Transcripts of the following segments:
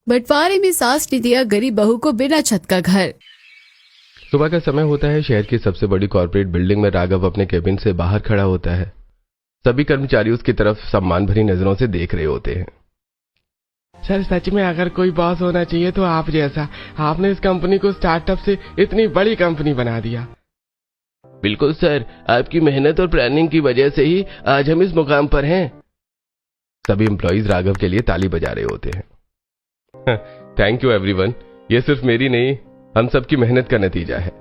बंटवारे में सास ने दिया गरीब बहू को बिना छत का घर। सुबह का समय होता है। शहर की सबसे बड़ी कॉर्पोरेट बिल्डिंग में राघव अपने केबिन से बाहर खड़ा होता है। सभी कर्मचारी उसकी तरफ सम्मान भरी नजरों से देख रहे होते हैं। सर, सच में अगर कोई बॉस होना चाहिए तो आप जैसा। आपने इस कंपनी को स्टार्टअप से इतनी बड़ी कंपनी बना दिया। बिल्कुल सर, आपकी मेहनत और प्लानिंग की वजह से ही आज हम इस मुकाम पर हैं। सभी एम्प्लॉइज राघव के लिए ताली बजा रहे होते हैं। थैंक यू एवरीवन, ये सिर्फ मेरी नहीं, हम सबकी मेहनत का नतीजा है।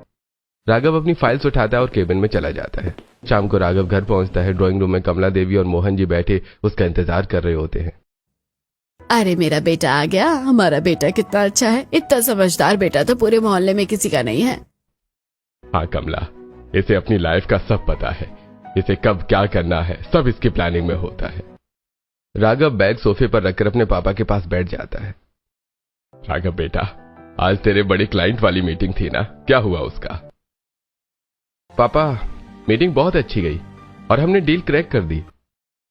राघव अपनी फाइल्स उठाता है और केबिन में चला जाता है। शाम को राघव घर पहुंचता है। ड्राइंग रूम में कमला देवी और मोहन जी बैठे उसका इंतजार कर रहे होते हैं। अरे मेरा बेटा आ गया। हमारा बेटा कितना अच्छा है, इतना समझदार बेटा तो पूरे मोहल्ले में किसी का नहीं है। हाँ कमला, इसे अपनी लाइफ का सब पता है। इसे कब क्या करना है सब इसकी प्लानिंग में होता है। राघव बैग सोफे पर रखकर अपने पापा के पास बैठ जाता है। राघव बेटा, आज तेरे बड़े क्लाइंट वाली मीटिंग थी ना, क्या हुआ उसका? पापा, मीटिंग बहुत अच्छी गई और हमने डील क्रैक कर दी।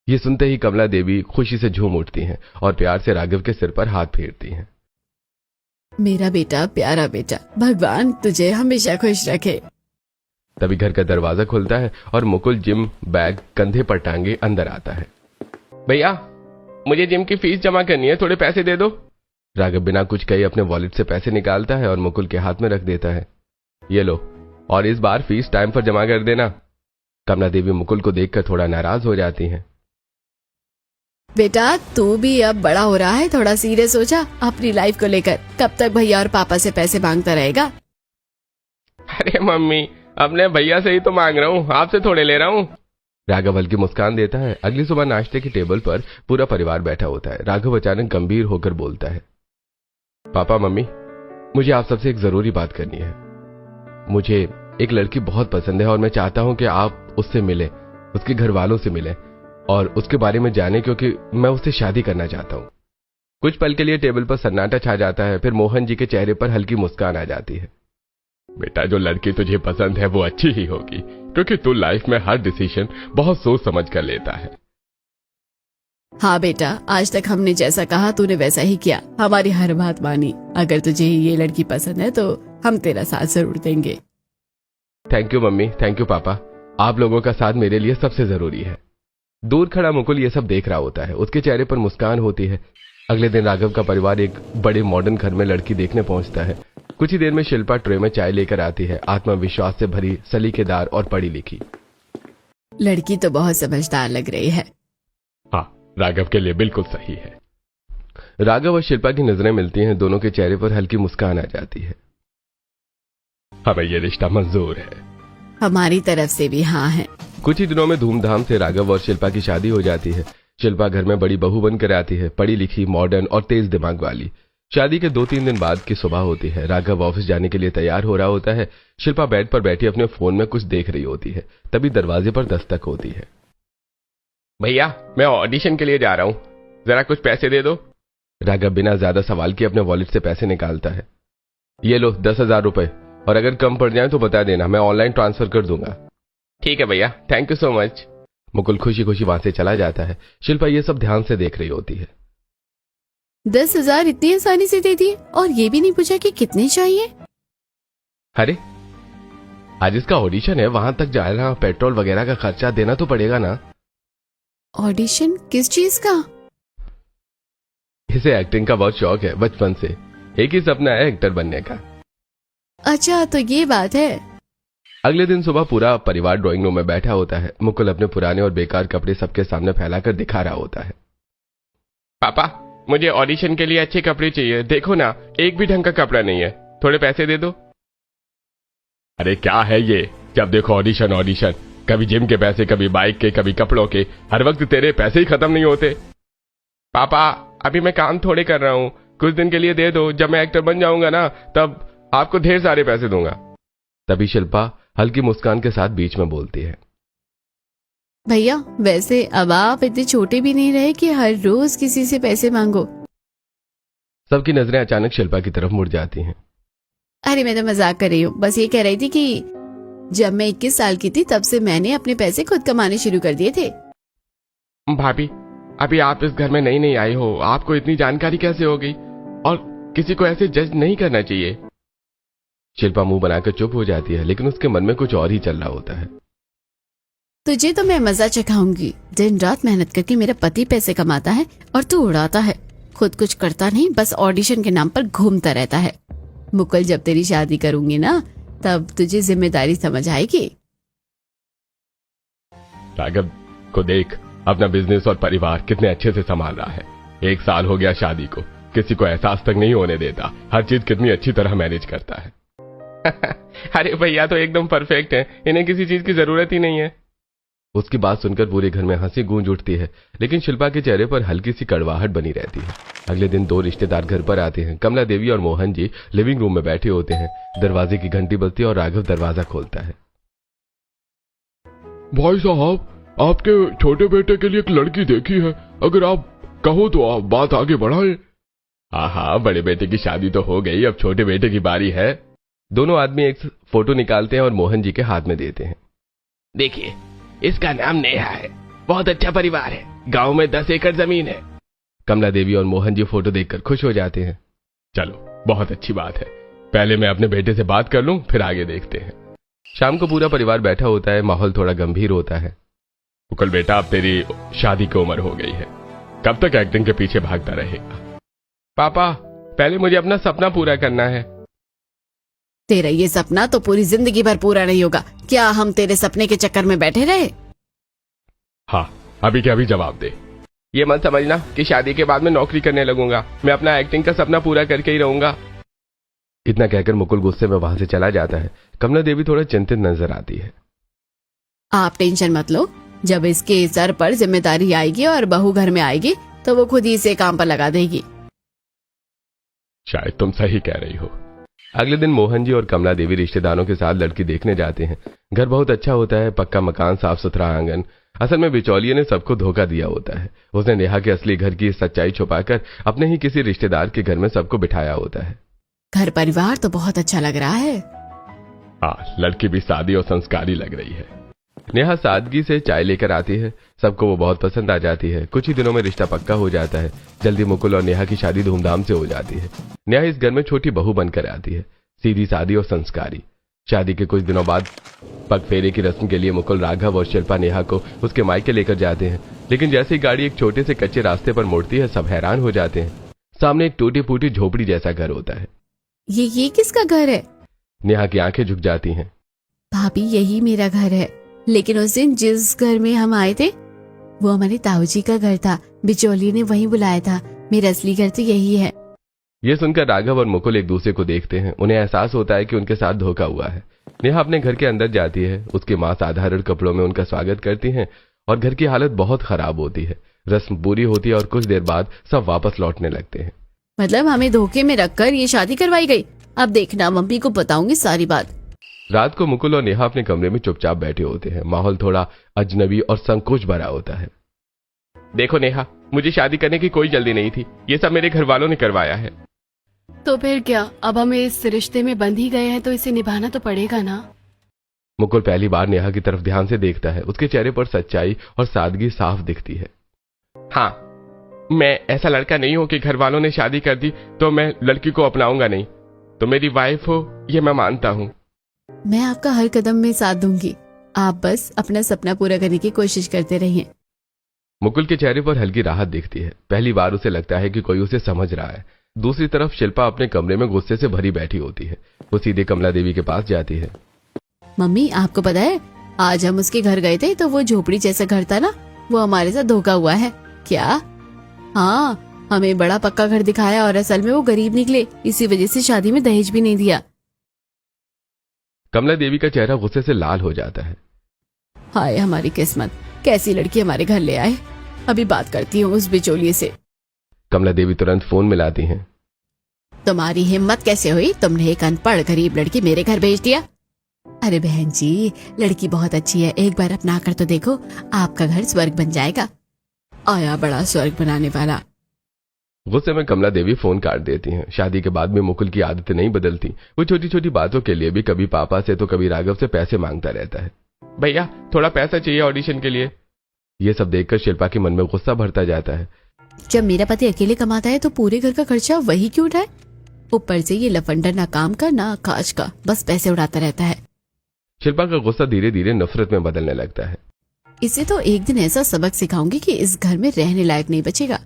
ये सुनते ही कमला देवी खुशी से झूम उठती हैं और प्यार से राघव के सिर पर हाथ फेरती हैं। मेरा बेटा, प्यारा बेटा, भगवान तुझे हमेशा खुश रखे। तभी घर का दरवाजा खुलता है और मुकुल जिम बैग कंधे पर टांगे अंदर आता है। भैया, मुझे जिम की फीस जमा करनी है, थोड़े पैसे दे दो। राघव बिना कुछ कहे अपने वॉलेट से पैसे निकालता है और मुकुल के हाथ में रख देता है। ये लो, और इस बार फीस टाइम पर जमा कर देना। कमला देवी मुकुल को देखकर थोड़ा नाराज हो जाती हैं। बेटा, तू भी अब बड़ा हो रहा है, थोड़ा सीरियस हो जा अपनी लाइफ को लेकर। कब तक भैया और पापा से पैसे मांगता रहेगा? अरे मम्मी, अपने भैया से ही तो मांग रहा हूँ, आपसे थोड़े ले रहा हूँ। राघव हल्की मुस्कान देता है। अगली सुबह नाश्ते की टेबल पर पूरा परिवार बैठा होता है। राघव अचानक गंभीर होकर बोलता है, पापा मम्मी, मुझे आप सबसे एक जरूरी बात करनी है। मुझे एक लड़की बहुत पसंद है और मैं चाहता हूं कि आप उससे मिलें, उसके घर वालों से मिलें और उसके बारे में जानें, क्योंकि मैं उससे शादी करना चाहता हूं। कुछ पल के लिए टेबल पर सन्नाटा छा जाता है। फिर मोहन जी के चेहरे पर हल्की मुस्कान आ जाती है। बेटा, जो लड़की तुझे पसंद है वो अच्छी ही होगी, क्योंकि तू लाइफ में हर डिसीजन बहुत सोच समझ कर लेता है। हाँ बेटा, आज तक हमने जैसा कहा तूने वैसा ही किया, हमारी हर बात मानी। अगर तुझे ये लड़की पसंद है तो हम तेरा साथ जरूर देंगे। Thank you mummy, thank you पापा, आप लोगों का साथ मेरे लिए सबसे जरूरी है। दूर खड़ा मुकुल ये सब देख रहा होता है। उसके चेहरे पर मुस्कान होती है। अगले दिन राघव का परिवार एक बड़े मॉडर्न घर में लड़की देखने पहुंचता है। कुछ ही देर में शिल्पा ट्रे में चाय लेकर आती है, आत्मविश्वास से भरी, सलीकेदार और पढ़ी लिखी। लड़की तो बहुत समझदार लग रही है। हाँ, राघव के लिए बिल्कुल सही है। राघव और शिल्पा की नजरें मिलती हैं। दोनों के चेहरे पर हल्की मुस्कान आ जाती है। हमें ये रिश्ता मंजूर है। हमारी तरफ से भी हाँ है। कुछ ही दिनों में धूमधाम से राघव और शिल्पा की शादी हो जाती है। शिल्पा घर में बड़ी बहू बनकर आती है, पढ़ी लिखी, मॉडर्न और तेज दिमाग वाली। शादी के 2-3 दिन बाद की सुबह होती है। राघव ऑफिस जाने के लिए तैयार हो रहा होता है। शिल्पा बेड पर बैठी अपने फोन में कुछ देख रही होती है। तभी दरवाजे पर दस्तक होती है। भैया, मैं ऑडिशन के लिए जा रहा हूँ, जरा कुछ पैसे दे दो। राघव बिना ज्यादा सवाल किए अपने वॉलेट से पैसे निकालता है। ये लो 10,000 रुपए, और अगर कम पड़ जाए तो बता देना, मैं ऑनलाइन ट्रांसफर कर दूंगा। ठीक है भैया, thank you so much. Mukul खुशी खुशी वहां से चला जाता है। शिल्पा ये सब ध्यान से देख रही होती है। 10,000 इतनी आसानी से दे दिए और ये भी नहीं पूछा कि कितने चाहिए। अरे आज इसका ऑडिशन है, वहां तक जाना, पेट्रोल वगैरह का खर्चा देना तो पड़ेगा ना। ऑडिशन किस चीज का? इसे एक्टिंग का बहुत शौक है, बचपन से एक ही सपना है एक्टर बनने का। अच्छा, तो ये बात है। अगले दिन सुबह पूरा परिवार ड्राइंग रूम में बैठा होता है। मुकुल अपने पुराने और बेकार कपड़े सबके सामने फैलाकर दिखा रहा होता है। पापा, मुझे ऑडिशन के लिए अच्छे कपड़े चाहिए, देखो ना, एक भी ढंग का कपड़ा नहीं है, थोड़े पैसे दे दो। अरे क्या है ये, जब देखो ऑडिशन ऑडिशन, कभी जिम के पैसे, कभी बाइक के, कभी कपड़ों के, हर वक्त तेरे पैसे ही खत्म नहीं होते। पापा, अभी मैं काम थोड़े कर रहा हूँ, कुछ दिन के लिए दे दो, जब मैं एक्टर बन जाऊंगा ना तब आपको ढेर सारे पैसे दूंगा। तभी शिल्पा हल्की मुस्कान के साथ बीच में बोलती है, भैया वैसे अब आप इतने छोटे भी नहीं रहे कि हर रोज किसी से पैसे मांगो। सबकी नजरें अचानक शिल्पा की तरफ मुड़ जाती हैं। अरे मैं तो मजाक कर रही हूँ, बस ये कह रही थी कि जब मैं 21 साल की थी तब से मैंने अपने पैसे खुद कमाने शुरू कर दिए थे। भाभी, अभी आप इस घर में नई नई आई हो, आपको इतनी जानकारी कैसे हो गई? और किसी को ऐसे जज नहीं करना चाहिए। शिल्पा मुंह बनाकर चुप हो जाती है, लेकिन उसके मन में कुछ और ही चल रहा होता है। तुझे तो मैं मजा चखाऊंगी। दिन रात मेहनत करके मेरा पति पैसे कमाता है और तू उड़ाता है। खुद कुछ करता नहीं, बस ऑडिशन के नाम पर घूमता रहता है। मुकुल, जब तेरी शादी करूंगी ना, तब तुझे जिम्मेदारी समझ आएगी। राघव को देख, अपना बिजनेस और परिवार कितने अच्छे से संभाल रहा है। 1 साल हो गया शादी को, किसी को एहसास तक नहीं होने देता। हर चीज कितनी अच्छी तरह मैनेज करता है। अरे भैया तो एकदम परफेक्ट है, इन्हें किसी चीज की जरूरत ही नहीं है। उसकी बात सुनकर पूरे घर में हंसी गूंज उठती है, लेकिन शिल्पा के चेहरे पर हल्की सी कड़वाहट बनी रहती है। अगले दिन 2 रिश्तेदार घर पर आते हैं। कमला देवी और मोहन जी लिविंग रूम में बैठे होते हैं। दरवाजे की घंटी बजती है और राघव दरवाजा खोलता है। भाई साहब, आपके छोटे बेटे के लिए एक लड़की देखी है, अगर आप कहो तो आप बात आगे बढ़ाएं। हाँ, बड़े बेटे की शादी तो हो गई, अब छोटे बेटे की बारी है। दोनों आदमी एक फोटो निकालते हैं और मोहन जी के हाथ में देते हैं। देखिए, इसका नाम नेहा है, बहुत अच्छा परिवार है, गांव में 10 एकड़ जमीन है। कमला देवी और मोहन जी फोटो देखकर खुश हो जाते हैं। चलो, बहुत अच्छी बात है। पहले मैं अपने बेटे से बात कर लूं, फिर आगे देखते हैं। शाम को पूरा परिवार बैठा होता है। माहौल थोड़ा गंभीर होता है। मुकुल बेटा, अब तेरी शादी की उम्र हो गई है, कब तक एक्टिंग के पीछे भागता रहेगा? पापा, पहले मुझे अपना सपना पूरा करना है। तेरा ये सपना तो पूरी जिंदगी भर पूरा नहीं होगा। क्या हम तेरे सपने के चक्कर में बैठे रहे? हाँ, अभी के अभी जवाब दे। ये मत समझना कि शादी के बाद मैं नौकरी करने लगूंगा। मैं अपना एक्टिंग का सपना पूरा करके ही रहूंगा। इतना कहकर मुकुल गुस्से में वहां से चला जाता है। कमला देवी थोड़ा चिंतित नजर आती है। आप टेंशन मत लो, जब इसके सर पर जिम्मेदारी आएगी और बहू घर में आएगी तो वो खुद ही इसे काम पर लगा देगी। शायद तुम सही कह रही हो। अगले दिन मोहन जी और कमला देवी रिश्तेदारों के साथ लड़की देखने जाते हैं। घर बहुत अच्छा होता है, पक्का मकान, साफ सुथरा आंगन। असल में बिचौलिए ने सबको धोखा दिया होता है। उसने नेहा के असली घर की सच्चाई छुपाकर अपने ही किसी रिश्तेदार के घर में सबको बिठाया होता है। घर परिवार तो बहुत अच्छा लग रहा है। हाँ, लड़की भी सादी और संस्कारी लग रही है। नेहा सादगी से चाय लेकर आती है। सबको वो बहुत पसंद आ जाती है। कुछ ही दिनों में रिश्ता पक्का हो जाता है। जल्दी मुकुल और नेहा की शादी धूमधाम से हो जाती है। नेहा इस घर में छोटी बहू बनकर आती है, सीधी सादी और संस्कारी। शादी के कुछ दिनों बाद पग फेरे की रस्म के लिए मुकुल, राघव और शिल्पा नेहा को उसके मायके लेकर जाते हैं। लेकिन जैसे ही गाड़ी एक छोटे से कच्चे रास्ते पर मुड़ती है, सब हैरान हो जाते हैं। सामने एक टूटी फूटी झोपड़ी जैसा घर होता है। ये किसका घर है? नेहा की आंखें झुक जाती हैं। भाभी, यही मेरा घर है, लेकिन उस दिन जिस घर में हम आए थे वो हमारे ताऊ जी का घर था। बिचौलिए ने वहीं बुलाया था। मेरा असली घर तो यही है। ये सुनकर राघव और मुकुल एक दूसरे को देखते हैं। उन्हें एहसास होता है कि उनके साथ धोखा हुआ है। नेहा अपने घर के अंदर जाती है। उसकी मां साधारण कपड़ों में उनका स्वागत करती है और घर की हालत बहुत खराब होती है। रस्म पूरी होती है और कुछ देर बाद सब वापस लौटने लगते हैं। मतलब हमें धोखे में रखकर ये शादी करवाई गई। अब देखना, मम्मी को बताऊंगी सारी बात। रात को मुकुल और नेहा अपने कमरे में चुपचाप बैठे होते हैं। माहौल थोड़ा अजनबी और संकोच भरा होता है। देखो नेहा, मुझे शादी करने की कोई जल्दी नहीं थी। ये सब मेरे घर वालों ने करवाया है। तो फिर क्या, अब हम इस रिश्ते में बंध ही गए हैं तो इसे निभाना तो पड़ेगा ना। मुकुल पहली बार नेहा की तरफ ध्यान से देखता है। उसके चेहरे पर सच्चाई और सादगी साफ दिखती है। हाँ, मैं ऐसा लड़का नहीं हूं कि घर वालों ने शादी कर दी तो मैं लड़की को अपनाऊंगा नहीं। तो मेरी वाइफ हो, ये मैं मानता हूँ। मैं आपका हर कदम में साथ दूंगी। आप बस अपना सपना पूरा करने की कोशिश करते रहिए। मुकुल के चेहरे पर हल्की राहत दिखती है। पहली बार उसे लगता है कि कोई उसे समझ रहा है। दूसरी तरफ शिल्पा अपने कमरे में गुस्से से भरी बैठी होती है। वो सीधे कमला देवी के पास जाती है। मम्मी, आपको पता है, आज हम उसके घर गए थे तो वो झोपड़ी जैसा घर था ना, वो हमारे साथ धोखा हुआ है। क्या? हाँ, हमें बड़ा पक्का घर दिखाया और असल में वो गरीब निकले। इसी वजह से शादी में दहेज भी नहीं दिया। कमला देवी का चेहरा गुस्से से लाल हो जाता है। हाय हमारी किस्मत, कैसी लड़की हमारे घर ले आए। अभी बात करती हूँ उस बिचौलिए से। कमला देवी तुरंत फोन मिलाती हैं। तुम्हारी हिम्मत कैसे हुई? तुमने एक अनपढ़ गरीब लड़की मेरे घर भेज दिया। अरे बहन जी, लड़की बहुत अच्छी है, एक बार अपना कर तो देखो, आपका घर स्वर्ग बन जाएगा। आया बड़ा स्वर्ग बनाने वाला। गुस्से में कमला देवी फोन काट देती हैं। शादी के बाद में मुकुल की आदतें नहीं बदलती। वो छोटी छोटी बातों के लिए भी कभी पापा से तो कभी राघव से पैसे मांगता रहता है। भैया, थोड़ा पैसा चाहिए ऑडिशन के लिए। ये सब देखकर शिल्पा के मन में गुस्सा भरता जाता है। जब मेरा पति अकेले कमाता है तो पूरे घर का खर्चा वही क्यों उठाए? ऊपर से ये लफंडर ना काम का ना काज का, बस पैसे उड़ाता रहता है। शिल्पा का गुस्सा धीरे धीरे नफरत में बदलने लगता है। इसे तो एक दिन ऐसा सबक सिखाऊंगी कि इस घर में रहने लायक नहीं बचेगा।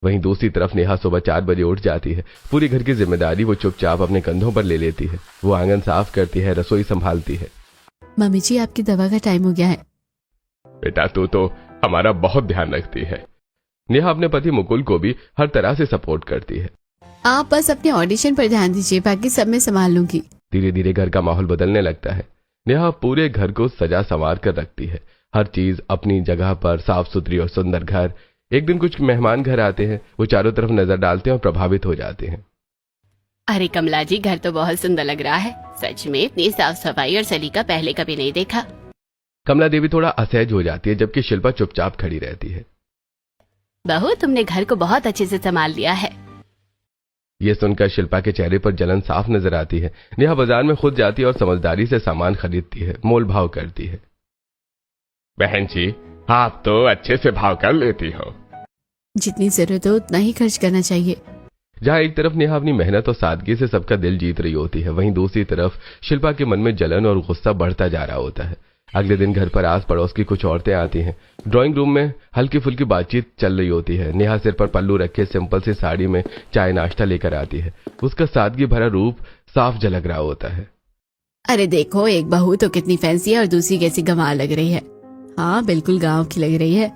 वहीं दूसरी तरफ नेहा सुबह 4 बजे उठ जाती है। पूरी घर की जिम्मेदारी वो चुपचाप अपने कंधों पर ले लेती है। वो आंगन साफ करती है, रसोई संभालती है। मम्मी जी, आपकी दवा का टाइम हो गया है। बेटा तू तो हमारा बहुत ध्यान रखती है। नेहा अपने पति मुकुल को भी हर तरह से सपोर्ट करती है। आप बस अपने ऑडिशन पर ध्यान दीजिए, बाकी सब मैं संभाल लूंगी। धीरे धीरे घर का माहौल बदलने लगता है। नेहा पूरे घर को सजा संवार कर रखती है, हर चीज अपनी जगह पर, साफ सुथरी और सुंदर घर। एक दिन कुछ मेहमान घर आते हैं। वो चारों तरफ नजर डालते हैं और प्रभावित हो जाते हैं। अरे कमला जी, घर तो बहुत सुंदर लग रहा है। सच में इतनी साफ सफाई और सलीका पहले कभी नहीं देखा। कमला देवी थोड़ा असहज हो जाती है, जबकि शिल्पा चुपचाप खड़ी रहती है। बहू, तुमने घर को बहुत अच्छे से संभाल लिया है। ये सुनकर शिल्पा के चेहरे पर जलन साफ नजर आती है। नेहा बाजार में खुद जाती है और समझदारी से सामान खरीदती है, मोल भाव करती है। बहन जी, आप तो अच्छे से भाव कर लेती हो। जितनी जरूरत हो उतना ही खर्च करना चाहिए। जहां एक तरफ नेहा अपनी मेहनत और सादगी से सबका दिल जीत रही होती है, वहीं दूसरी तरफ शिल्पा के मन में जलन और गुस्सा बढ़ता जा रहा होता है। अगले दिन घर पर आस पड़ोस की कुछ औरतें आती हैं। ड्राइंग रूम में हल्की फुल्की बातचीत चल रही होती है। नेहा सिर पर पल्लू रखे सिंपल सी साड़ी में चाय नाश्ता लेकर आती है। उसका सादगी भरा रूप साफ झलक रहा होता है। अरे देखो, एक बहू तो कितनी फैंसी है और दूसरी कैसी गंवार लग रही है। हाँ, बिल्कुल गांव की लग रही है।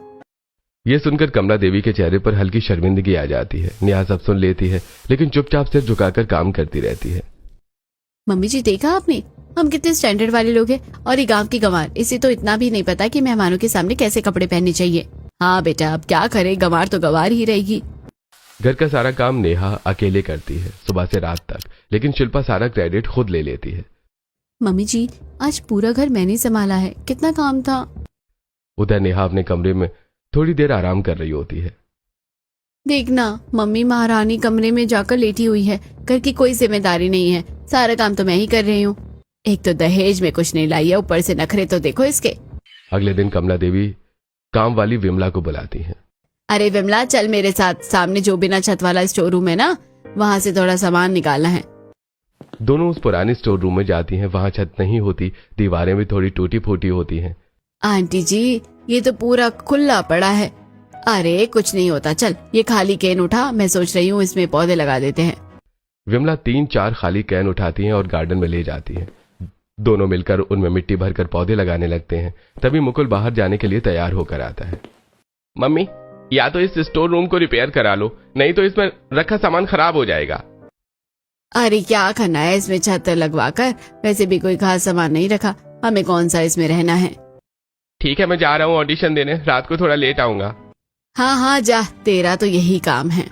ये सुनकर कमला देवी के चेहरे पर हल्की शर्मिंदगी आ जाती है। नेहा सब सुन लेती है, लेकिन चुपचाप सिर झुकाकर काम करती रहती है। मम्मी जी, देखा आपने, हम कितने स्टैंडर्ड वाले लोग हैं। और ये गांव की गंवार, इसे तो इतना भी नहीं पता कि मेहमानों के सामने कैसे कपड़े पहनने चाहिए। हाँ बेटा, अब क्या करे, गंवार तो गंवार ही रहेगी। घर का सारा काम नेहा अकेले करती है, सुबह से रात तक, लेकिन शिल्पा सारा क्रेडिट खुद ले लेती है। मम्मी जी, आज पूरा घर मैंने संभाला है, कितना काम था। उधर नेहा अपने कमरे में थोड़ी देर आराम कर रही होती है। देखना, मम्मी महारानी कमरे में जाकर लेटी हुई है। घर की कोई जिम्मेदारी नहीं है, सारा काम तो मैं ही कर रही हूँ। एक तो दहेज में कुछ नहीं लाई है, ऊपर से नखरे तो देखो इसके। अगले दिन कमला देवी काम वाली विमला को बुलाती हैं। अरे विमला, चल मेरे साथ, सामने जो बिना छत वाला स्टोर रूम है ना, वहाँ से थोड़ा सामान निकालना है। दोनों उस पुरानी स्टोर रूम में जाती हैं। वहाँ छत नहीं होती, दीवारें भी थोड़ी टूटी फूटी होती हैं। आंटी जी, ये तो पूरा खुला पड़ा है। अरे कुछ नहीं होता, चल ये खाली कैन उठा, मैं सोच रही हूँ इसमें पौधे लगा देते हैं। विमला 3-4 खाली कैन उठाती हैं और गार्डन में ले जाती हैं। दोनों मिलकर उनमें मिट्टी भरकर पौधे लगाने लगते हैं। तभी मुकुल बाहर जाने के लिए तैयार होकर आता है। मम्मी, या तो इस स्टोर रूम को रिपेयर करा लो, नहीं तो इसमें रखा सामान खराब हो जाएगा। अरे क्या करना है इसमें छत लगवा कर, वैसे भी कोई खास सामान नहीं रखा, हमें कौन सा इसमें रहना है। ठीक है, मैं जा रहा हूँ ऑडिशन देने, रात को थोड़ा लेट आऊंगा। हाँ हाँ जा, तेरा तो यही काम है।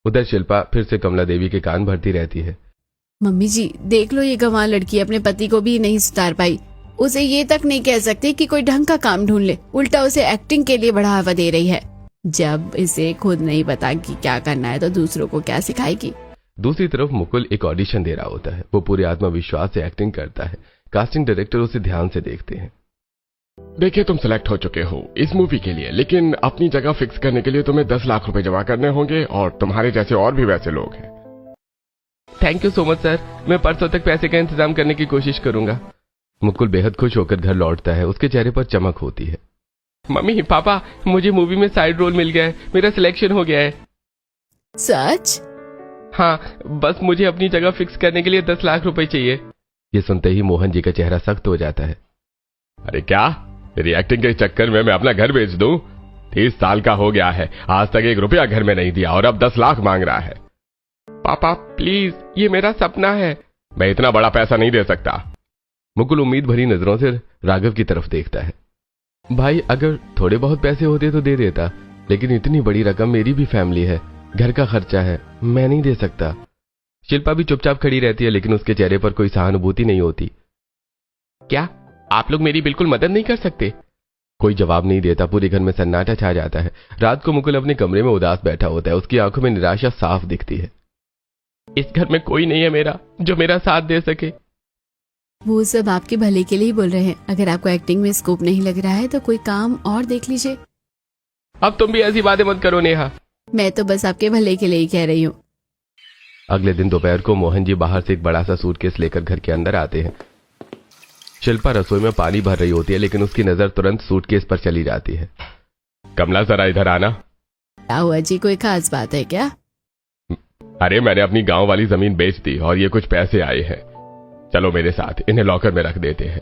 उधर शिल्पा फिर से कमला देवी के कान भरती रहती है। मम्मी जी देख लो, ये गंवार लड़की अपने पति को भी नहीं सुधार पाई। उसे ये तक नहीं कह सकती कि कोई ढंग का काम ढूंढ ले, उल्टा उसे एक्टिंग के लिए बढ़ावा दे रही है। जब इसे खुद नहीं पता कि क्या करना है तो दूसरों को क्या सिखाएगी। दूसरी तरफ मुकुल एक ऑडिशन दे रहा होता है। वो पूरे आत्मविश्वास से एक्टिंग करता है। कास्टिंग डायरेक्टर उसे ध्यान से देखते हैं। देखिए, तुम सिलेक्ट हो चुके हो इस मूवी के लिए, लेकिन अपनी जगह फिक्स करने के लिए तुम्हें 10 लाख रुपए जमा करने होंगे, और तुम्हारे जैसे और भी वैसे लोग हैं। Thank you so much sir, मैं परसों तक पैसे का इंतजाम करने की कोशिश करूंगा। मुकुल बेहद खुश होकर घर लौटता है। उसके चेहरे पर चमक होती है। मम्मी पापा, मुझे मूवी में साइड रोल मिल गया है, मेरा सिलेक्शन हो गया है। सच? हाँ, बस मुझे अपनी जगह फिक्स करने के लिए 10 लाख रुपए चाहिए। ये सुनते ही मोहन जी का चेहरा सख्त हो जाता है। अरे क्या, तेरी एक्टिंग के चक्कर में मैं अपना घर बेच दूं? 30 साल का हो गया है, आज तक 1 रुपया घर में नहीं दिया और अब 10 लाख मांग रहा है। पापा प्लीज, ये मेरा सपना है। मैं इतना बड़ा पैसा नहीं दे सकता। मुकुल उम्मीद भरी नजरों से राघव की तरफ देखता है। भाई, अगर थोड़े बहुत पैसे होते तो दे देता, लेकिन इतनी बड़ी रकम, मेरी भी फैमिली है, घर का खर्चा है, मैं नहीं दे सकता। शिल्पा भी चुपचाप खड़ी रहती है, लेकिन उसके चेहरे पर कोई सहानुभूति नहीं होती। क्या आप लोग मेरी बिल्कुल मदद नहीं कर सकते? कोई जवाब नहीं देता। पूरे घर में सन्नाटा छा जाता है। रात को मुकुल अपने कमरे में उदास बैठा होता है। उसकी आंखों में निराशा साफ दिखती है। इस घर में कोई नहीं है मेरा जो मेरा साथ दे सके। वो सब आपके भले के लिए ही बोल रहे हैं। अगर आपको एक्टिंग में स्कोप नहीं लग रहा है तो कोई काम और देख लीजिए। अब तुम भी ऐसी बातें मत करो नेहा। मैं तो बस आपके भले के लिए ही कह रही हूँ। अगले दिन दोपहर को मोहन जी बाहर से एक बड़ा सा सूटकेस लेकर घर के अंदर आते हैं। शिल्पा रसोई में पानी भर रही होती है, लेकिन उसकी नजर तुरंत सूटकेस पर चली जाती है। कमला जरा इधर आना। क्या हुआ जी, कोई खास बात है क्या? अरे मैंने अपनी गांव वाली जमीन बेच दी और ये कुछ पैसे आए हैं, चलो मेरे साथ, इन्हें लॉकर में रख देते हैं।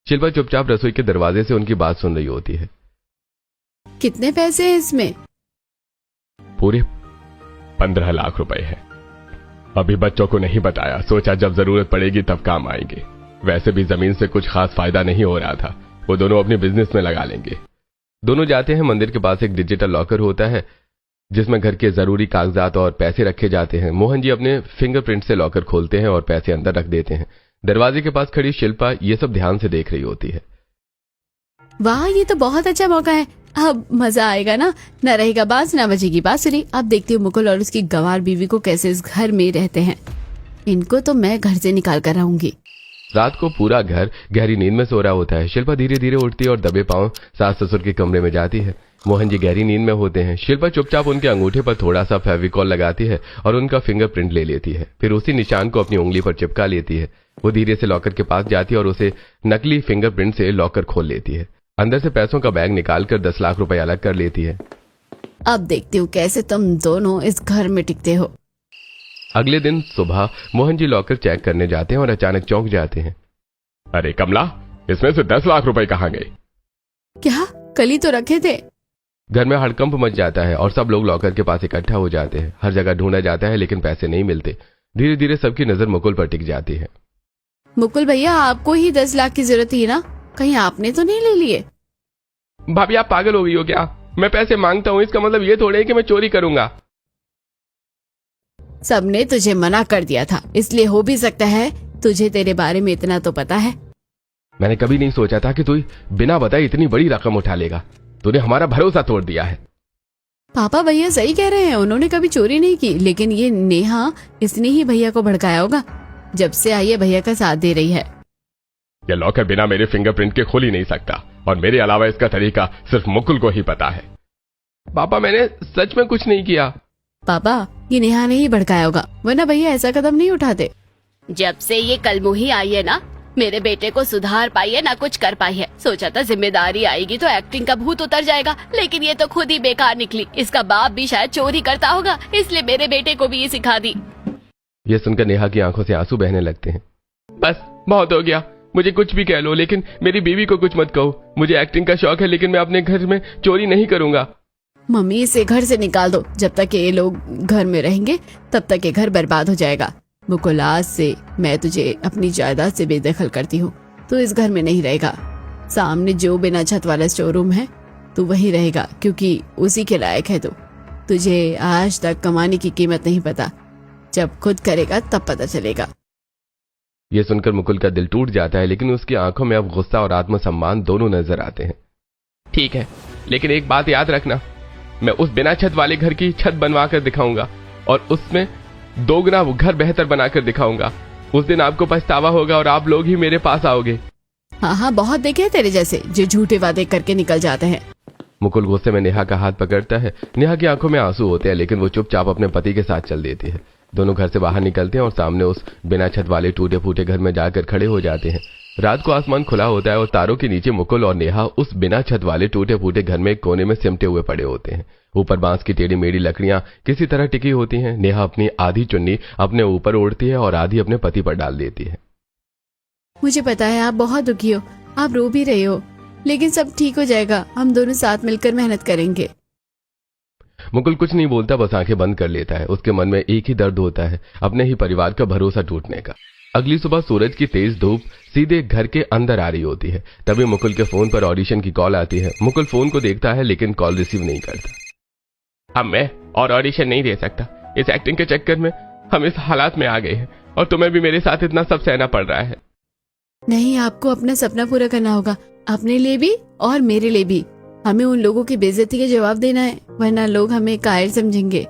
शिल्पा चुपचाप रसोई के दरवाजे से उनकी बात सुन रही होती है। कितने पैसे हैं इसमें? पूरे 15 लाख रुपए है। अभी बच्चों को नहीं बताया, सोचा जब जरूरत पड़ेगी तब काम आएंगे। वैसे भी जमीन से कुछ खास फायदा नहीं हो रहा था, वो दोनों अपने बिजनेस में लगा लेंगे। दोनों जाते हैं। मंदिर के पास एक डिजिटल लॉकर होता है जिसमें घर के जरूरी कागजात और पैसे रखे जाते हैं। मोहन जी अपने फिंगरप्रिंट से लॉकर खोलते हैं और पैसे अंदर रख देते हैं। दरवाजे के पास खड़ी शिल्पा ये सब ध्यान से देख रही होती है। वाह, ये तो बहुत अच्छा मौका है, अब मजा आएगा ना, न रहेगा बाज ना बजेगी बांसुरी। अब देखती हूँ मुकुल और उसकी गंवार बीवी को कैसे इस घर में रहते हैं। इनको तो मैं घर से निकाल कर आऊंगी। रात को पूरा घर गहरी नींद में सो रहा होता है। शिल्पा धीरे धीरे उठती है और दबे पांव सास ससुर के कमरे में जाती है। मोहन जी गहरी नींद में होते हैं। शिल्पा चुपचाप उनके अंगूठे पर थोड़ा सा फेविकॉल लगाती है और उनका फिंगरप्रिंट ले लेती है। फिर उसी निशान को अपनी उंगली पर चिपका लेती है। वो धीरे से लॉकर के पास जाती है और उसे नकली फिंगरप्रिंट से लॉकर खोल लेती है। अंदर से पैसों का बैग निकालकर 10 लाख रुपए अलग कर लेती है। अब देखती हूँ कैसे तुम दोनों इस घर में टिकते हो। अगले दिन सुबह मोहन जी लॉकर चेक करने जाते हैं और अचानक चौंक जाते हैं। अरे कमला, इसमें से 10 लाख रुपए कहाँ गए? क्या कल ही तो रखे थे? घर में हड़कंप मच जाता है और सब लोग लॉकर के पास इकट्ठा हो जाते हैं। हर जगह ढूंढा जाता है लेकिन पैसे नहीं मिलते। धीरे धीरे सबकी नजर मुकुल पर टिक जाती है। मुकुल भैया, आपको ही 10 लाख की जरूरत थी ना, कहीं आपने तो नहीं ले लिए? भाभी आप पागल हो गई हो क्या? मैं पैसे मांगता हूँ इसका मतलब ये थोड़े है कि मैं चोरी करूंगा। सबने तुझे मना कर दिया था, इसलिए हो भी सकता है तुझे तेरे बारे में इतना तो पता है। मैंने कभी नहीं सोचा था कि तू बिना बताए इतनी बड़ी रकम उठा लेगा। तूने हमारा भरोसा तोड़ दिया है। पापा भैया सही कह रहे हैं, उन्होंने कभी चोरी नहीं की, लेकिन ये नेहा, इसने ही भैया को भड़काया होगा। जब से आई है भैया का साथ दे रही है। यह लॉकर बिना मेरे फिंगरप्रिंट के खोल ही नहीं सकता और मेरे अलावा इसका तरीका सिर्फ मुकुल को ही पता है। पापा मैंने सच में कुछ नहीं किया। पापा, ये नेहा ने ही भड़काया होगा, वरना भैया ऐसा कदम नहीं उठाते। जब से ये कलमुही आई है ना, मेरे बेटे को सुधार पाई है ना कुछ कर पाई है। सोचा था जिम्मेदारी आएगी तो एक्टिंग का भूत उतर जाएगा, लेकिन ये तो खुद ही बेकार निकली। इसका बाप भी शायद चोरी करता होगा, इसलिए मेरे बेटे को भी ये सिखा दी। ये सुनकर नेहा की आंखों से आंसू बहने लगते हैं। बस बहुत हो गया, मुझे कुछ भी कह लो, लेकिन मेरी बीवी को कुछ मत कहो। मुझे एक्टिंग का शौक है, लेकिन मैं अपने घर में चोरी नहीं करूंगा। मम्मी, इसे घर से निकाल दो। जब तक ये लोग घर में रहेंगे तब तक ये घर बर्बाद हो जाएगा। मुकुल, आज से मैं तुझे अपनी जायदाद से बेदखल करती हूँ। तू इस घर में नहीं रहेगा। सामने जो बिना छत वाला स्टोर रूम है, तू वहीं रहेगा, क्योंकि उसी के लायक है तू। तुझे आज तक कमाने की कीमत नहीं पता, जब खुद करेगा तब पता चलेगा। यह सुनकर मुकुल का दिल टूट जाता है, लेकिन उसकी आंखों में अब गुस्सा और आत्मसम्मान दोनों नजर आते हैं। ठीक है, लेकिन एक बात याद रखना, मैं उस बिना छत वाले घर की छत बनवा कर दिखाऊंगा और उसमें 2 गुना घर बेहतर बनाकर दिखाऊंगा। उस दिन आपको पछतावा होगा और आप लोग ही मेरे पास आओगे। हाँ हाँ, बहुत देखे हैं तेरे जैसे जो झूठे वादे करके निकल जाते हैं। मुकुल गुस्से में नेहा का हाथ पकड़ता है। नेहा की आंखों में आंसू होते हैं, लेकिन वो चुपचाप अपने पति के साथ चल देती है। दोनों घर से बाहर निकलते हैं और सामने उस बिना छत वाले टूटे फूटे घर में जाकर खड़े हो जाते हैं। रात को आसमान खुला होता है और तारों के नीचे मुकुल और नेहा उस बिना छत वाले टूटे फूटे घर में एक कोने में सिमटे हुए पड़े होते हैं। ऊपर बांस की टेढ़ी मेढ़ी लकड़ियां किसी तरह टिकी होती हैं। नेहा अपनी आधी चुन्नी अपने ऊपर ओढ़ती है और आधी अपने पति पर डाल देती है। मुझे पता है आप बहुत दुखी हो, आप रो भी रहे हो, लेकिन सब ठीक हो जाएगा। हम दोनों साथ मिलकर मेहनत करेंगे। मुकुल कुछ नहीं बोलता, बस आंखें बंद कर लेता है। उसके मन में एक ही दर्द होता है, अपने ही परिवार का भरोसा टूटने का। अगली सुबह सूरज की तेज धूप सीधे घर के अंदर आ रही होती है। तभी मुकुल के फोन पर ऑडिशन की कॉल आती है। मुकुल फोन को देखता है, लेकिन कॉल रिसीव नहीं करता। अब मैं और ऑडिशन नहीं दे सकता। इस एक्टिंग के चक्कर में हम इस हालात में आ गए हैं और तुम्हें भी मेरे साथ इतना सब सहना पड़ रहा है। नहीं, आपको अपना सपना पूरा करना होगा, अपने लिए भी और मेरे लिए भी। हमें उन लोगों की बेइज्जती के जवाब देना है, वरना लोग हमें कायर समझेंगे।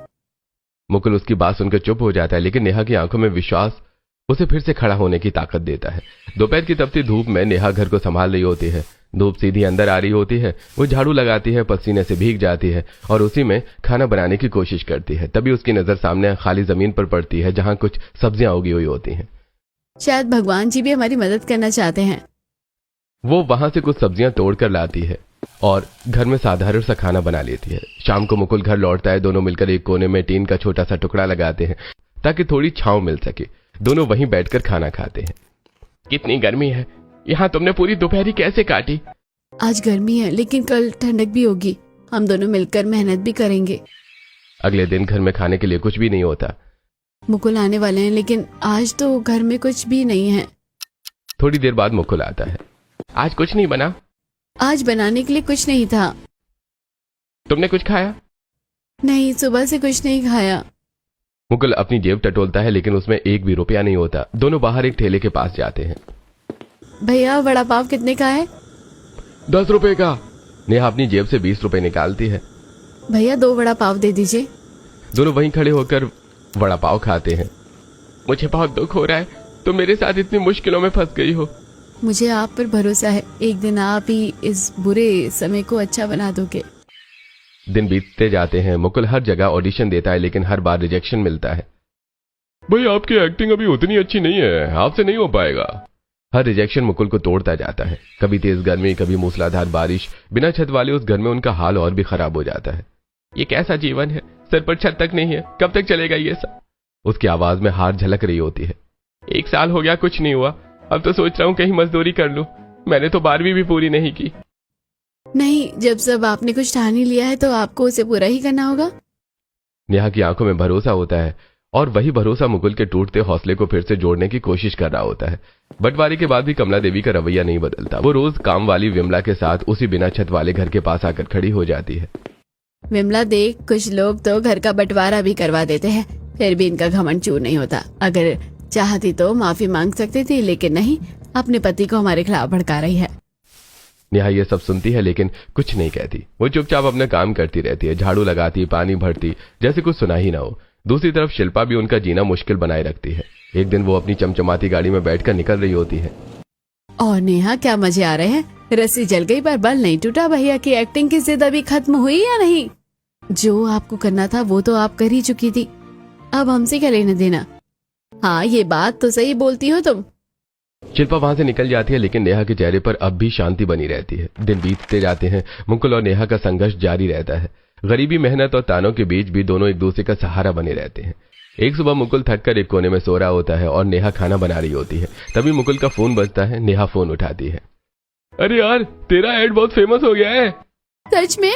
मुकुल उसकी बात सुनकर चुप हो जाता है, लेकिन नेहा की आंखों में विश्वास उसे फिर से खड़ा होने की ताकत देता है। दोपहर की तपती धूप में नेहा घर को संभाल रही होती है। धूप सीधी अंदर आ रही होती है। वो झाड़ू लगाती है, पसीने से भीग जाती है और उसी में खाना बनाने की कोशिश करती है। तभी उसकी नजर सामने खाली जमीन पर पड़ती है जहां कुछ सब्जियां उगी हुई होती हैं। शायद भगवान जी भी हमारी मदद करना चाहते हैं। वो वहां से कुछ सब्जियां तोड़ कर लाती है और घर में साधारण सा खाना बना लेती है। शाम को मुकुल घर लौटता है। दोनों मिलकर एक कोने में टीन का छोटा सा टुकड़ा लगाते हैं ताकि थोड़ी छांव मिल सके। दोनों वहीं बैठकर खाना खाते हैं। कितनी गर्मी है यहाँ, तुमने पूरी दोपहरी कैसे काटी? आज गर्मी है लेकिन कल ठंडक भी होगी। हम दोनों मिलकर मेहनत भी करेंगे। अगले दिन घर में खाने के लिए कुछ भी नहीं होता। मुकुल आने वाले हैं लेकिन आज तो घर में कुछ भी नहीं है। थोड़ी देर बाद मुकुल आता है। आज कुछ नहीं बना? आज बनाने के लिए कुछ नहीं था। तुमने कुछ खाया? नहीं, सुबह से कुछ नहीं खाया। मुकुल अपनी जेब टटोलता है लेकिन उसमें एक भी रुपया नहीं होता। दोनों बाहर एक ठेले के पास जाते हैं। भैया वड़ा पाव कितने का है? 10 रुपए का। नेहा अपनी जेब से 20 रुपए निकालती है। भैया 2 वड़ा पाव दे दीजिए। दोनों वहीं खड़े होकर वड़ा पाव खाते हैं। मुझे बहुत दुख हो रहा है, तुम मेरे साथ इतनी मुश्किलों में फंस गई हो। मुझे आप पर भरोसा है, एक दिन आप ही इस बुरे समय को अच्छा बना दोगे। दिन बीतते जाते हैं। मुकुल हर जगह ऑडिशन देता है लेकिन हर बार रिजेक्शन मिलता है। भाई आपकी एक्टिंग अभी उतनी अच्छी नहीं है, आपसे नहीं हो पाएगा। हर रिजेक्शन मुकुल को तोड़ता जाता है। कभी तेज गर्मी, कभी मूसलाधार बारिश। बिना छत वाले उस घर में उनका हाल और भी खराब हो जाता है। ये कैसा जीवन है, सर पर छत तक नहीं है, कब तक चलेगा ये सब? उसकी आवाज में हार झलक रही होती है। 1 साल हो गया, कुछ नहीं हुआ। अब तो सोच रहा हूँ कहीं मजदूरी कर लूं। मैंने तो 12वीं भी पूरी नहीं की। नहीं, जब सब आपने कुछ ठान ही लिया है तो आपको उसे पूरा ही करना होगा। नेहा की आंखों में भरोसा होता है और वही भरोसा मुकुल के टूटते हौसले को फिर से जोड़ने की कोशिश कर रहा होता है। बंटवारे के बाद भी कमला देवी का रवैया नहीं बदलता। वो रोज काम वाली विमला के साथ उसी बिना छत वाले घर के पास आकर खड़ी हो जाती है। विमला देख, कुछ लोग तो घर का बंटवारा भी करवा देते हैं, फिर भी इनका घमंड चूर नहीं होता। अगर चाहती तो माफी मांग सकती थी लेकिन नहीं, अपने पति को हमारे खिलाफ भड़का रही है। नेहा ये सब सुनती है लेकिन कुछ नहीं कहती। वो चुपचाप अपना काम करती रहती है, झाड़ू लगाती, पानी भरती, जैसे कुछ सुना ही ना हो। दूसरी तरफ शिल्पा भी उनका जीना मुश्किल बनाए रखती है। एक दिन वो अपनी चमचमाती गाड़ी में बैठकर निकल रही होती है। और नेहा क्या मजे आ रहे हैं। रस्सी जल गई पर बल नहीं टूटा। भैया की एक्टिंग की जिद अभी खत्म हुई या नहीं? जो आपको करना था वो तो आप कर ही चुकी थी, अब हमसे क्या लेना देना। हाँ, ये बात तो सही बोलती हो तुम। शिल्पा वहां से निकल जाती है लेकिन नेहा के चेहरे पर अब भी शांति बनी रहती है। दिन बीतते जाते हैं। मुकुल और नेहा का संघर्ष जारी रहता है। गरीबी, मेहनत और तानों के बीच भी दोनों एक दूसरे का सहारा बने रहते हैं। एक सुबह मुकुल थककर एक कोने में सो रहा होता है और नेहा खाना बना रही होती है। तभी मुकुल का फोन बजता है। नेहा फोन उठाती है। अरे यार, तेरा एड बहुत फेमस हो गया है। सच में?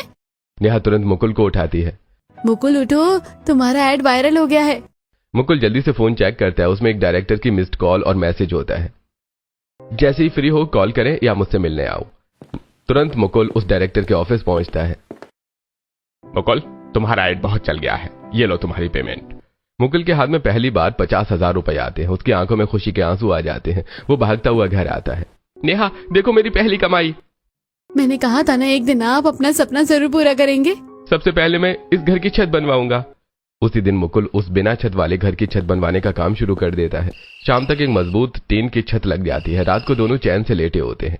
नेहा तुरंत मुकुल को उठाती है। मुकुल उठो, तुम्हारा एड वायरल हो गया है। मुकुल जल्दी से फोन चेक करता है। उसमें एक डायरेक्टर की मिस्ड कॉल और मैसेज होता है, जैसे ही फ्री हो कॉल करें या मुझसे मिलने आओ। तुरंत मुकुल उस डायरेक्टर के ऑफिस पहुंचता है। मुकुल, तुम्हारा एड बहुत चल गया है, ये लो तुम्हारी पेमेंट। मुकुल के हाथ में पहली बार 50,000 रुपए आते हैं। उसकी आंखों में खुशी के आंसू आ जाते हैं। वो भागता हुआ घर आता है। नेहा देखो मेरी पहली कमाई। मैंने कहा था ना, एक दिन आप अपना सपना जरूर पूरा करेंगे। सबसे पहले मैं इस घर की छत बनवाऊंगा। उसी दिन मुकुल उस बिना छत वाले घर की छत बनवाने का काम शुरू कर देता है। शाम तक एक मजबूत टीन की छत लग जाती है। रात को दोनों चैन से लेटे होते हैं।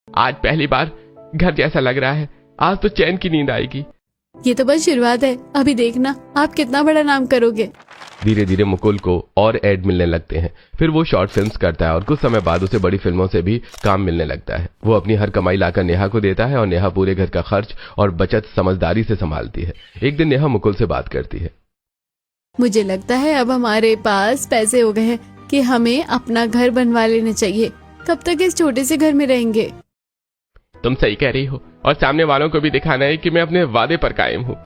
आज पहली बार घर जैसा लग रहा है, आज तो चैन की नींद आएगी। ये तो बस शुरुआत है, अभी देखना आप कितना बड़ा नाम करोगे। धीरे धीरे मुकुल को और एड मिलने लगते हैं। फिर वो शॉर्ट फिल्म्स करता है और कुछ समय बाद उसे बड़ी फिल्मों से भी काम मिलने लगता है। वो अपनी हर कमाई लाकर नेहा को देता है और नेहा पूरे घर का खर्च और बचत समझदारी से संभालती है। एक दिन नेहा मुकुल से बात करती है। मुझे लगता है अब हमारे पास पैसे हो गए हैं कि हमें अपना घर बनवा लेना चाहिए। कब तक इस छोटे से घर में रहेंगे? तुम सही कह रही हो, और सामने वालों को भी दिखाना है कि मैं अपने वादे पर कायम हूँ।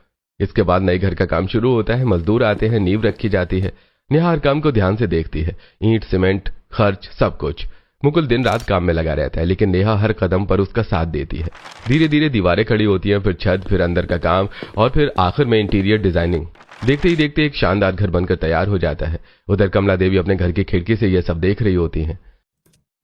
इसके बाद नए घर का काम शुरू होता है। मजदूर आते हैं, नींव रखी जाती है। नेहा हर काम को ध्यान से देखती है, ईंट, सीमेंट, खर्च, सब कुछ। मुकुल दिन रात काम में लगा रहता है लेकिन नेहा हर कदम पर उसका साथ देती है। धीरे धीरे दीवारें खड़ी होती हैं, फिर छत, फिर अंदर का काम और फिर आखिर में इंटीरियर डिजाइनिंग। देखते ही देखते एक शानदार घर बनकर तैयार हो जाता है। उधर कमला देवी अपने घर की खिड़की से यह सब देख रही होती हैं।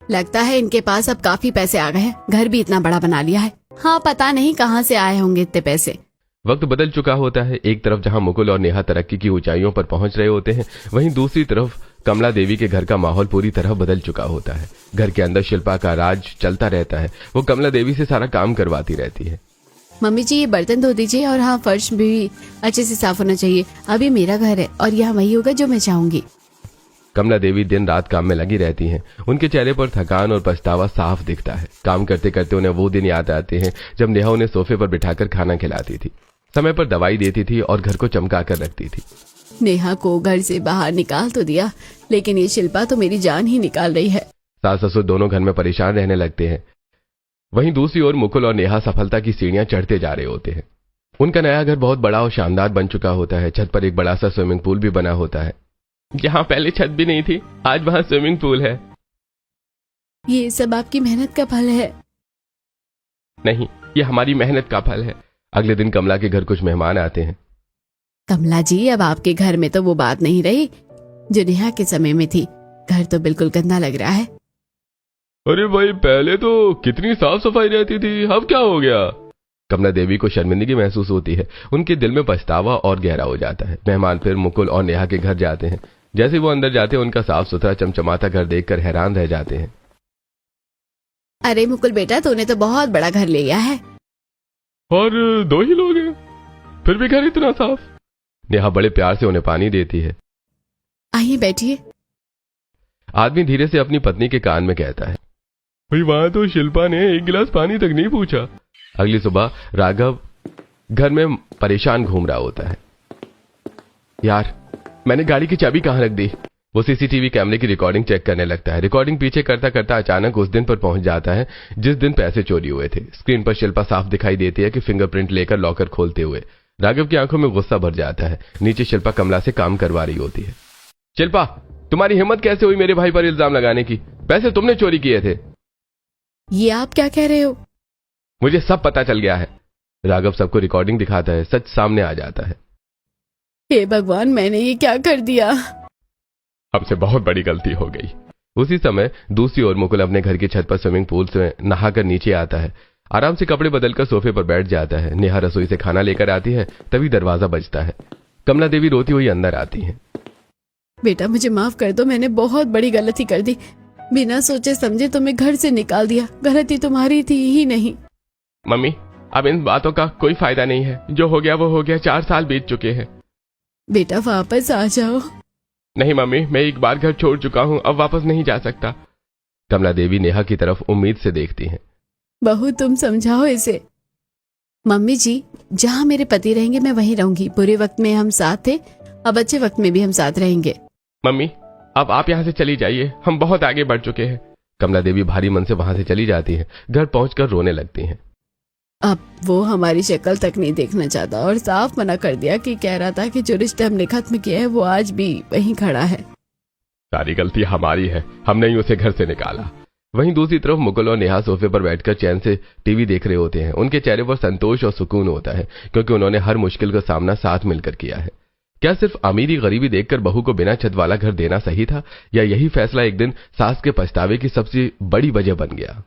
लगता है इनके पास अब काफी पैसे आ गए हैं, घर भी इतना बड़ा बना लिया है। हाँ, पता नहीं कहाँ से आए होंगे इतने पैसे। वक्त बदल चुका होता है। एक तरफ जहां मुकुल और नेहा तरक्की की ऊंचाइयों पर पहुंच रहे होते हैं, वहीं दूसरी तरफ कमला देवी के घर का माहौल पूरी तरह बदल चुका होता है। घर के अंदर शिल्पा का राज चलता रहता है। वो कमला देवी से सारा काम करवाती रहती है। मम्मी जी, ये बर्तन धो दीजिए और हाँ, फर्श भी अच्छे से साफ होना चाहिए। अब ये मेरा घर है और यहाँ वही होगा जो मैं चाहूंगी। कमला देवी दिन रात काम में लगी रहती हैं। उनके चेहरे पर थकान और पछतावा साफ दिखता है। काम करते करते उन्हें वो दिन याद आते हैं जब नेहा उन्हें सोफे पर बिठाकर खाना खिलाती थी, समय पर दवाई देती थी और घर को चमका कर रखती थी। नेहा को घर से बाहर निकाल तो दिया, लेकिन ये शिल्पा तो मेरी जान ही निकाल रही है। सास ससुर दोनों घर में परेशान रहने लगते हैं। वहीं दूसरी ओर मुकुल और नेहा सफलता की सीढ़ियां चढ़ते जा रहे होते हैं। उनका नया घर बहुत बड़ा और शानदार बन चुका होता है। छत पर एक बड़ा सा स्विमिंग पूल भी बना होता है। जहाँ पहले छत भी नहीं थी, आज वहाँ स्विमिंग पूल है। ये सब आपकी मेहनत का फल है। नहीं, ये हमारी मेहनत का फल है। अगले दिन कमला के घर कुछ मेहमान आते हैं। कमला जी, अब आपके घर में तो वो बात नहीं रही जो नेहा के समय में थी। घर तो बिल्कुल गंदा लग रहा है। अरे भाई, पहले तो कितनी साफ सफाई रहती थी, अब क्या हो गया? कमला देवी को शर्मिंदगी महसूस होती है। उनके दिल में पछतावा और गहरा हो जाता है। मेहमान फिर मुकुल और नेहा के घर जाते हैं। जैसे वो अंदर जाते हैं, उनका साफ सुथरा चमचमाता घर देखकर हैरान रह जाते हैं। अरे मुकुल बेटा, तूने तो बहुत बड़ा घर ले लिया है। और 2 ही लोग हैं, फिर भी घर इतना साफ। नेहा बड़े प्यार से उन्हें पानी देती है। आइए बैठिए। आदमी धीरे से अपनी पत्नी के कान में कहता है, भाई वहां तो शिल्पा ने 1 गिलास पानी तक नहीं पूछा। अगली सुबह राघव घर में परेशान घूम रहा होता है। यार, मैंने गाड़ी की चाबी कहां रख दी? वो सीसीटीवी कैमरे की रिकॉर्डिंग चेक करने लगता है। रिकॉर्डिंग पीछे करता करता अचानक उस दिन पर पहुंच जाता है जिस दिन पैसे चोरी हुए थे। स्क्रीन पर शिल्पा साफ दिखाई देती है कि फिंगरप्रिंट लेकर लॉकर खोलते हुए। राघव की आंखों में गुस्सा भर जाता है। नीचे शिल्पा कमला से काम करवा रही होती है। शिल्पा, तुम्हारी हिम्मत कैसे हुई मेरे भाई पर इल्जाम लगाने की? पैसे तुमने चोरी किए थे। ये आप क्या कह रहे हो? मुझे सब पता चल गया है। राघव सबको रिकॉर्डिंग दिखाता है। सच सामने आ जाता है। हे भगवान, मैंने ये क्या कर दिया? हमसे बहुत बड़ी गलती हो गई। उसी समय दूसरी ओर मुकुल अपने घर की छत पर स्विमिंग पूल से नहाकर नीचे आता है। आराम से कपड़े बदलकर सोफे पर बैठ जाता है। नेहा रसोई से खाना लेकर आती है। तभी दरवाजा बजता है। कमला देवी रोती हुई अंदर आती हैं। बेटा, मुझे माफ कर दो, मैंने बहुत बड़ी गलती कर दी। बिना सोचे समझे तुम्हें घर से निकाल दिया। गलती तुम्हारी थी ही नहीं। मम्मी, अब इन बातों का कोई फायदा नहीं है। जो हो गया वो हो गया। 4 साल बीत चुके हैं। बेटा, वापस आ जाओ। नहीं मम्मी, मैं एक बार घर छोड़ चुका हूँ, अब वापस नहीं जा सकता। कमला देवी नेहा की तरफ उम्मीद से देखती हैं। बहू, तुम समझाओ इसे। मम्मी जी, जहाँ मेरे पति रहेंगे मैं वहीं रहूंगी। बुरे वक्त में हम साथ थे, अब अच्छे वक्त में भी हम साथ रहेंगे। मम्मी, अब आप यहाँ से चली जाइए, हम बहुत आगे बढ़ चुके हैं। कमला देवी भारी मन से वहां से चली जाती है। घर पहुंचकर रोने लगती हैं। अब वो हमारी शक्ल तक नहीं देखना चाहता और साफ मना कर दिया कि कह रहा था कि जो रिश्ते हमने खत्म किया है वो आज भी वहीं खड़ा है। सारी गलती हमारी है, हमने ही उसे घर से निकाला। वहीं दूसरी तरफ मुकुल और नेहा सोफे पर बैठकर चैन से टीवी देख रहे होते हैं। उनके चेहरे पर संतोष और सुकून होता है, क्योंकि उन्होंने हर मुश्किल का सामना साथ मिलकर किया है। क्या सिर्फ अमीरी गरीबी देखकर बहू को बिना छत वाला घर देना सही था, या यही फैसला एक दिन सास के पछतावे की सबसे बड़ी वजह बन गया?